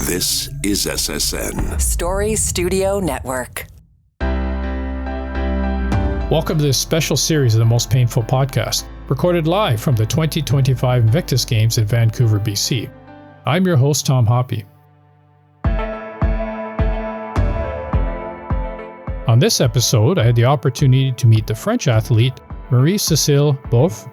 This is SSN. Story Studio Network. Welcome to this special series of the Most Painful Podcast, recorded live from the 2025 Invictus Games in Vancouver, BC. I'm your host, Tom Hoppy. On this episode, I had the opportunity to meet the French athlete Marie-Cécile Boeuf,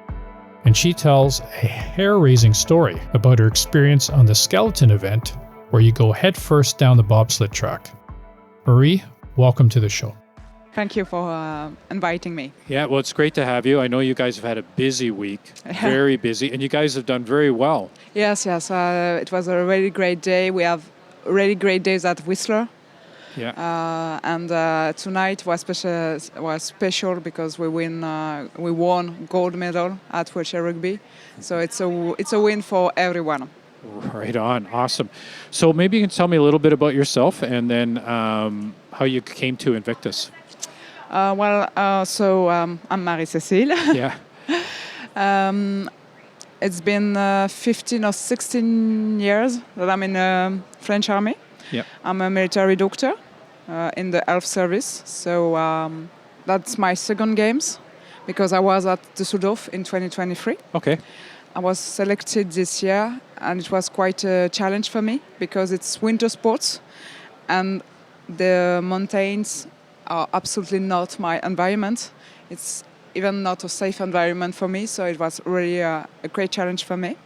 and she tells a hair-raising story about her experience on the skeleton event where you go headfirst down the bobsled track. Marie, welcome to the show. Thank you for inviting me. Yeah, well, it's great to have you. I know you guys have had a busy week, very busy, and you guys have done very well. Yes. It was a really great day. We have really great days at Whistler. Yeah. And tonight was special because we won gold medal at wheelchair rugby. So it's a win for everyone. Right on. Awesome. So maybe you can tell me a little bit about yourself and then how you came to Invictus. I'm Marie-Cécile. Yeah. It's been 15 or 16 years that I'm in the French army. Yeah. I'm a military doctor in the health service. So that's my second games because I was at Düsseldorf in 2023. Okay. I was selected this year and it was quite a challenge for me because it's winter sports and the mountains are absolutely not my environment. It's even not a safe environment for me, so it was really a great challenge for me.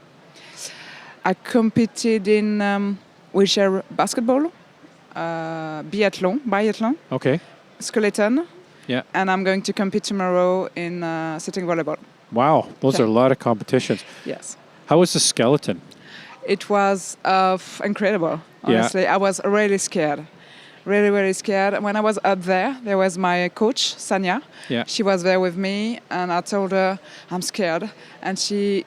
I competed in wheelchair basketball, biathlon, Okay. skeleton, Yeah. and I'm going to compete tomorrow in sitting volleyball. Wow. Those are a lot of competitions. Yes. How was the skeleton? It was incredible, honestly. Yeah. I was really scared. Really, really scared. When I was up there was my coach, Sanya. Yeah. She was there with me, and I told her, I'm scared. And she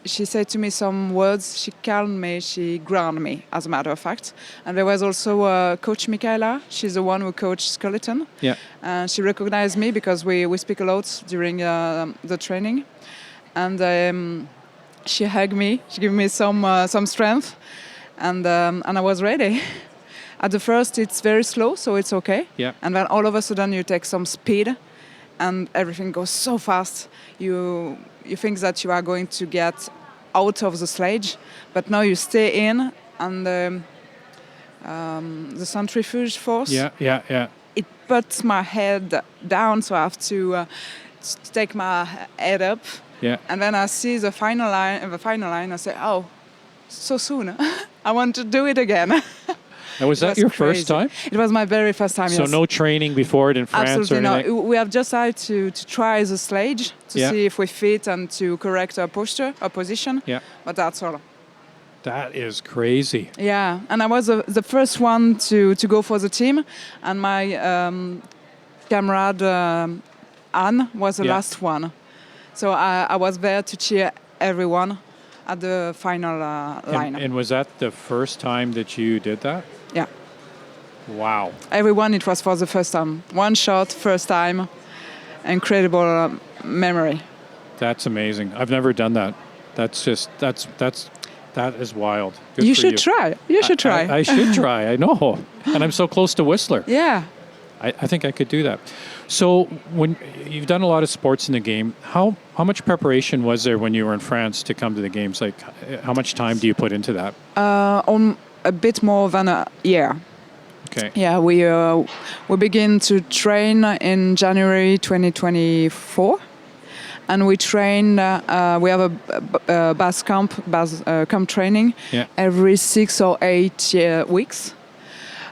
said to me some words. She calmed me, she grounded me, as a matter of fact. And there was also Coach Michaela. She's the one who coached skeleton. Yeah. And she recognized me because we speak a lot during the training. And she hugged me. She gave me some strength. And I was ready. At the first, it's very slow, so it's okay. Yeah. And then all of a sudden, you take some speed, and everything goes so fast. You think that you are going to get out of the sledge, but now you stay in, and the centrifuge force. Yeah. It puts my head down, so I have to take my head up. Yeah. And then I see the final line. I say, "Oh, so soon! I want to do it again." And was that your first time? It was my very first time, So yes. no training before it in France Absolutely or anything? no. We have just had to try the sledge to see if we fit and to correct our posture, our position. Yeah. But that's all. That is crazy. Yeah, and I was the first one to go for the team, and my comrade Anne was the last one. So I was there to cheer everyone at the final line. And was that the first time that you did that? Yeah. Wow. Everyone, it was for the first time. One shot, first time. Incredible memory. That's amazing. I've never done that. That is wild. Good You for should try. You should try. I should try. I know. And I'm so close to Whistler. Yeah. I think I could do that. So when you've done a lot of sports in the game, how much preparation was there when you were in France to come to the games? Like, how much time do you put into that? On a bit more than a year. Okay. Yeah, we begin to train in January 2024, and we train. We have a base camp training every 6 or 8 weeks.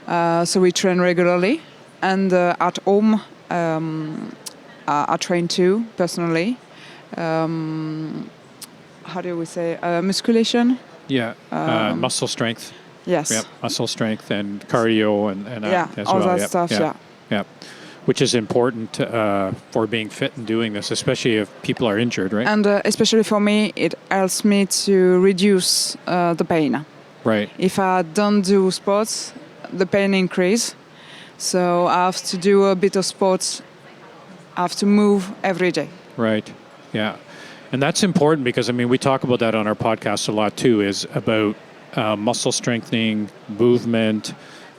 So we train regularly, and at home I train too personally. How do we say musculation? Yeah, muscle strength. Yes. Yeah, muscle strength and cardio and as all well. that stuff. Yeah. Which is important for being fit and doing this, especially if people are injured, right? And especially for me, it helps me to reduce the pain. Right. If I don't do sports, the pain increase. So I have to do a bit of sports. I have to move every day. Right. Yeah. And that's important because, I mean, we talk about that on our podcast a lot too, is about muscle strengthening, movement,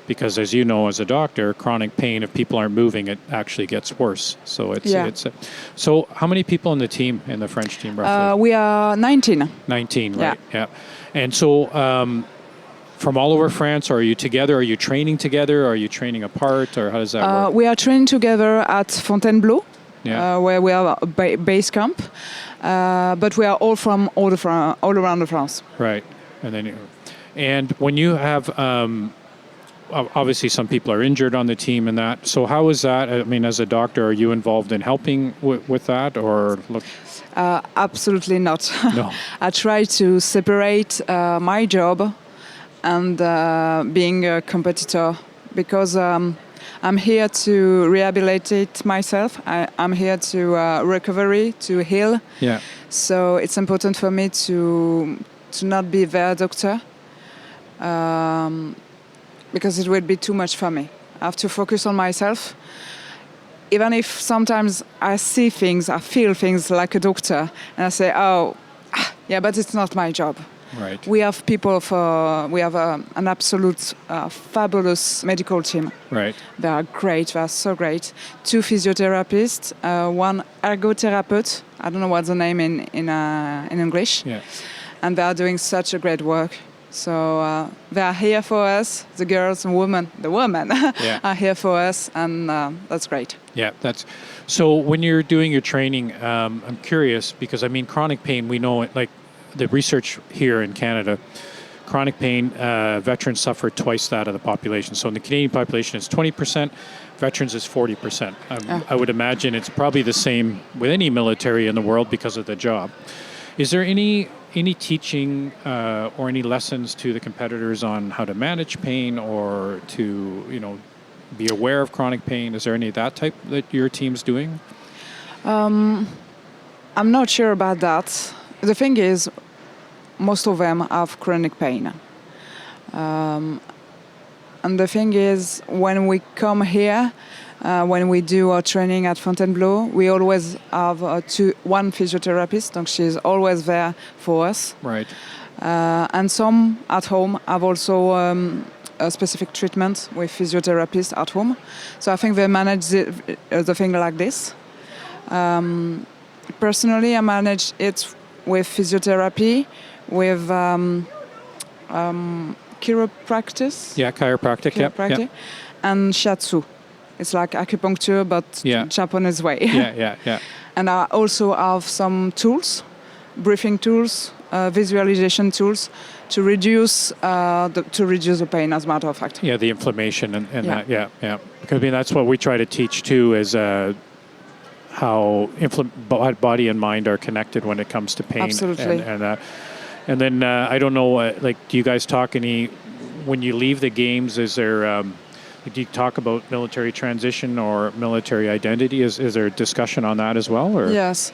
because as you know, as a doctor, chronic pain, if people aren't moving, it actually gets worse. So so how many people in the team, in the French team, roughly? We are 19. 19, right? Yeah. And so from all over France, are you together? Are you training together? Are you training apart? Or how does that work? We are training together at Fontainebleau, where we have a base camp. But we are all from all around France. Right. And when you have... obviously, some people are injured on the team and that. So how is that? I mean, as a doctor, are you involved in helping with that, or look? Absolutely not. No. I try to separate my job and being a competitor, because I'm here to rehabilitate myself. I'm here to recovery, to heal. Yeah. So it's important for me to not be their doctor. Because it would be too much for me. I have to focus on myself. Even if sometimes I see things, I feel things like a doctor, and I say, but it's not my job. Right. We have we have an absolute fabulous medical team. Right. They are great, they are so great. 2 physiotherapists, 1 ergotherapist, I don't know what's the name in English. Yeah. And they are doing such a great work. So they are here for us, the girls and the women are here for us, and that's great. Yeah, so when you're doing your training, I'm curious, because I mean, chronic pain, we know it, like the research here in Canada, chronic pain, veterans suffer twice that of the population. So in the Canadian population, it's 20%, veterans is 40%. I would imagine it's probably the same with any military in the world because of the job. Is there any teaching or any lessons to the competitors on how to manage pain, or to be aware of chronic pain? Is there any of that type that your team's doing? I'm not sure about that. The thing is, most of them have chronic pain. And the thing is, when we come here, when we do our training at Fontainebleau, we always have one physiotherapist, so she's always there for us. Right. And some at home have also a specific treatment with physiotherapists at home. So I think they manage the thing like this. Personally, I manage it with physiotherapy, with chiropractic. Yeah, chiropractic. Yeah. And shiatsu. It's like acupuncture, but Japanese way. Yeah. And I also have some tools, breathing tools, visualization tools, to reduce the pain, as a matter of fact. Yeah, the inflammation and that. Yeah. Because I mean, that's what we try to teach too, is how body and mind are connected when it comes to pain. Absolutely. And then I don't know, do you guys talk when you leave the games? Is there? Do you talk about military transition or military identity? Is there a discussion on that as well? Or? Yes,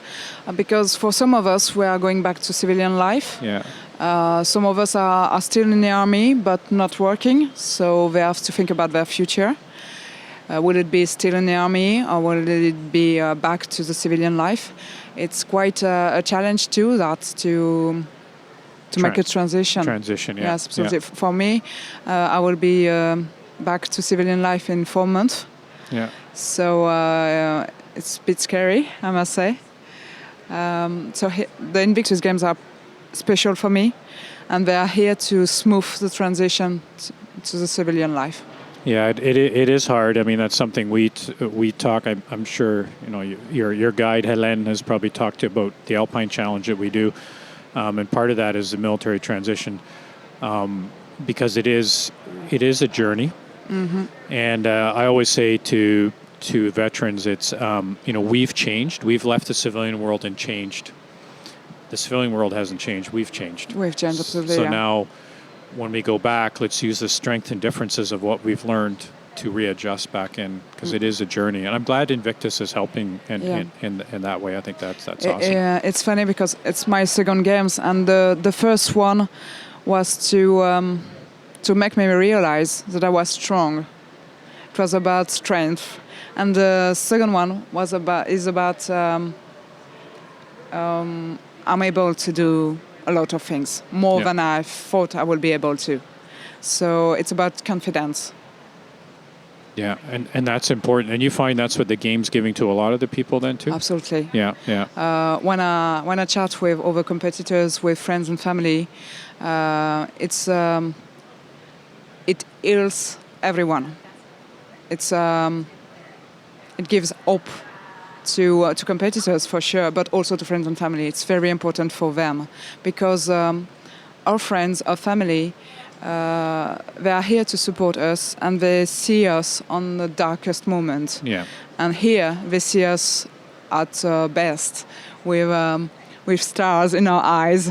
because for some of us, we are going back to civilian life. Yeah. Some of us are still in the army, but not working, so they have to think about their future. Will it be still in the army, or will it be back to the civilian life? It's quite a challenge too, to make a transition. Yeah. Yes, absolutely. Yeah. For me, I will be back to civilian life in 4 months. Yeah. So it's a bit scary, I must say. The Invictus Games are special for me, and they are here to smooth the transition to the civilian life. Yeah, it is hard. I mean, that's something we talk. I'm sure your guide Hélène has probably talked about the Alpine Challenge that we do, and part of that is the military transition, because it is a journey. Mm-hmm. And I always say to veterans, it's we've changed. We've left the civilian world and changed. The civilian world hasn't changed. We've changed. We've changed, absolutely. So now, when we go back, let's use the strength and differences of what we've learned to readjust back in, because it is a journey. And I'm glad Invictus is helping in that way. I think that's awesome. Yeah, it's funny because it's my second games, and the first one was to make me realize that I was strong. It was about strength, and the second one is about I'm able to do a lot of things, more Yeah. than I thought I would be able to. So it's about confidence. Yeah, and that's important. And you find that's what the game's giving to a lot of the people then too? Absolutely. Yeah, yeah. When I chat with other competitors, with friends and family, it heals everyone. It gives hope to competitors for sure, but also to friends and family. It's very important for them because our friends, our family, they are here to support us, and they see us on the darkest moment. Yeah. And here they see us at our best, with stars in our eyes,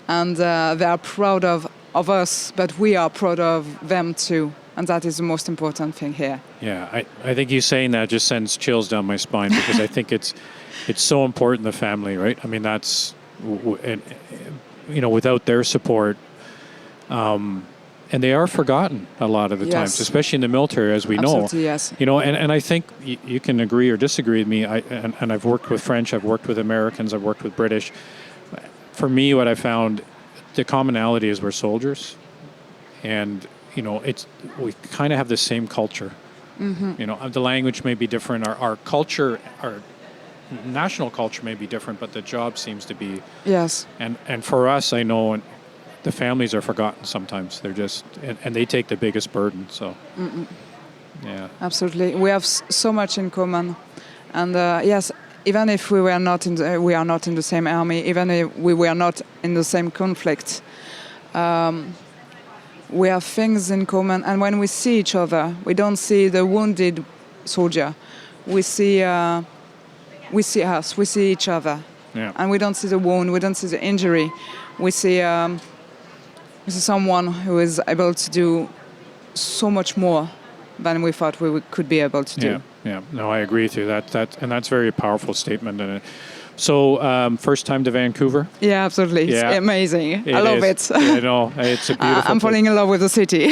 and they are proud of us, but we are proud of them too. And that is the most important thing here. Yeah, I think you saying that just sends chills down my spine because I think it's so important, the family, right? I mean, that's, without their support, and they are forgotten a lot of the times, especially in the military, as we know. Absolutely, yes. And I think you can agree or disagree with me. And I've worked with French, I've worked with Americans, I've worked with British. For me, what I found, the commonality is we're soldiers, and we kind of have the same culture. Mm-hmm. The language may be different, our culture, our national culture may be different, but the job seems to be. Yes. And for us, I know the families are forgotten sometimes. They're just, and they take the biggest burden. So. Mm-mm. Yeah. Absolutely, we have so much in common, and yes. Even if we are not in the same army, even if we were not in the same conflict, we have things in common. And when we see each other, we don't see the wounded soldier. We see us. We see each other, and we don't see the wound. We don't see the injury. We see someone who is able to do so much more than we thought we could be able to do. Yeah. No, I agree with you. That's a very powerful statement. And so, first time to Vancouver? Yeah, absolutely. Yeah. It's amazing. I love it. I know. It's a beautiful I'm falling in love with the city.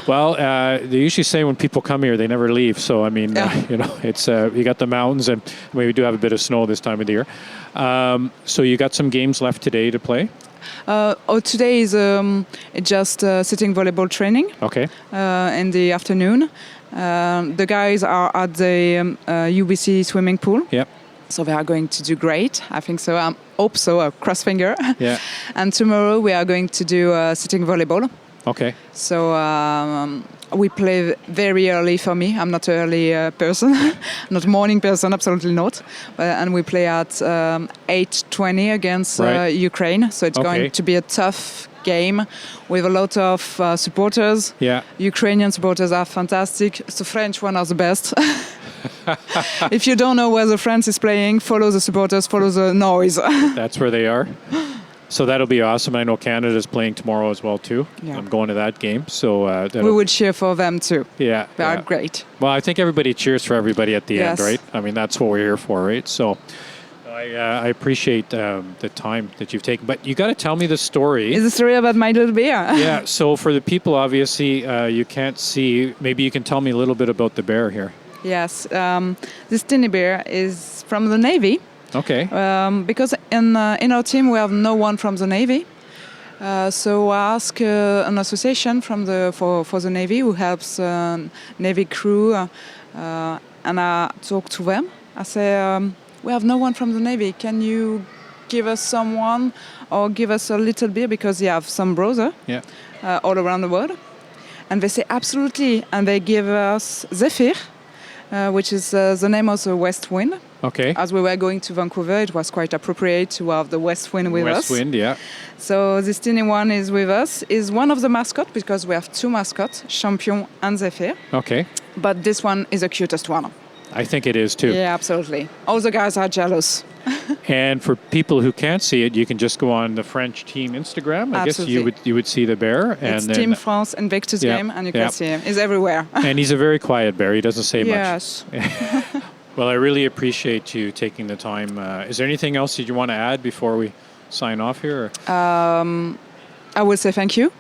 Well, they usually say when people come here, they never leave. So, I mean, it's you got the mountains, and we do have a bit of snow this time of the year. So you got some games left today to play? Today is just sitting volleyball training. Okay. In the afternoon. The guys are at the UBC swimming pool. Yep. So they are going to do great. I think so. I hope so. Cross finger. Yeah. And tomorrow we are going to do sitting volleyball. Okay. So we play very early for me. I'm not an early person, not a morning person, absolutely not. And we play at 8:20 against Ukraine. So it's going to be a tough game with a lot of supporters. Yeah. Ukrainian supporters are fantastic. The French one are the best. If you don't know where the France is playing, follow the supporters, follow the noise. That's where they are. So that'll be awesome. I know Canada's playing tomorrow as well too. Yeah. I'm going to that game. So we would cheer for them too. Yeah. They are great. Well, I think everybody cheers for everybody at the end, Yes. right? I mean, that's what we're here for, right? So I appreciate the time that you've taken. But you got to tell me the story. It's a story about my little bear. Yeah. So for the people, obviously, you can't see. Maybe you can tell me a little bit about the bear here. Yes. This tiny bear is from the Navy. Okay. Because in our team we have no one from the Navy, so I asked an association for the Navy who helps Navy crew, and I talked to them. I say, we have no one from the Navy. Can you give us someone or give us a little bit, because you have some brother all around the world? And they say absolutely, and they give us Zephyr, which is the name of the west wind. Okay. As we were going to Vancouver, it was quite appropriate to have the west wind with us. West wind, yeah. So this tiny one is with us. Is one of the mascots, because we have two mascots, Champion and Zephyr. Okay. But this one is the cutest one. I think it is too. Yeah, absolutely. All the guys are jealous. And for people who can't see it, you can just go on the French team Instagram. I Absolutely. guess you would see the bear. It's and Team France Invictus Game, and you can see him. He's everywhere. And he's a very quiet bear. He doesn't say much. Yes. Well, I really appreciate you taking the time. Is there anything else that you want to add before we sign off here? I will say thank you.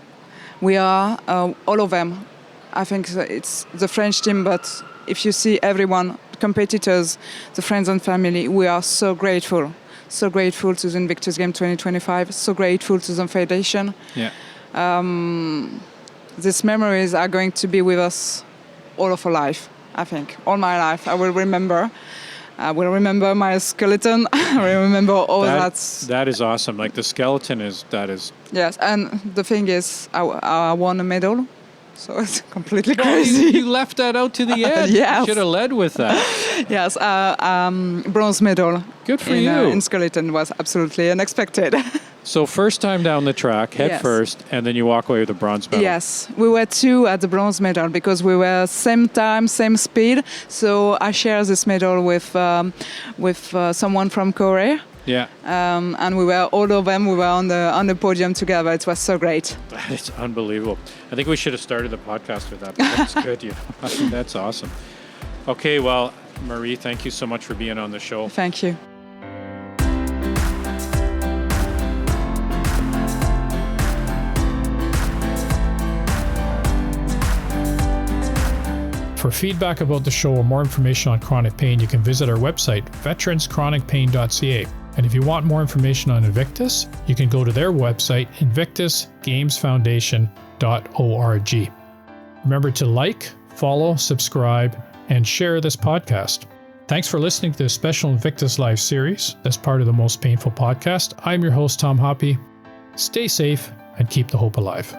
We are, all of them, I think it's the French team, but if you see everyone, competitors, the friends and family, we are so grateful So grateful to the Invictus Games 2025. So grateful to the Foundation. Yeah. These memories are going to be with us all of our life, I think. All my life, I will remember. I will remember my skeleton. I will remember all that. That is awesome. Like the skeleton is. Yes, and the thing is, I won a medal. So it's completely crazy. You left that out to the end. Yes. You should have led with that. Yes, bronze medal. Good for you. In skeleton was absolutely unexpected. So first time down the track, head first, and then you walk away with a bronze medal. Yes, we were two at the bronze medal because we were same time, same speed. So I share this medal with someone from Korea. Yeah. And we were all of them. We were on the podium together. It was so great. It's unbelievable. I think we should have started the podcast with that. But that's good. I think that's awesome. Okay, well, Marie, thank you so much for being on the show. Thank you. For feedback about the show or more information on chronic pain, you can visit our website, veteranschronicpain.ca. And if you want more information on Invictus, you can go to their website, invictusgamesfoundation.org. Remember to like, follow, subscribe, and share this podcast. Thanks for listening to this special Invictus Live series as part of the Most Painful Podcast. I'm your host, Tom Hoppy. Stay safe and keep the hope alive.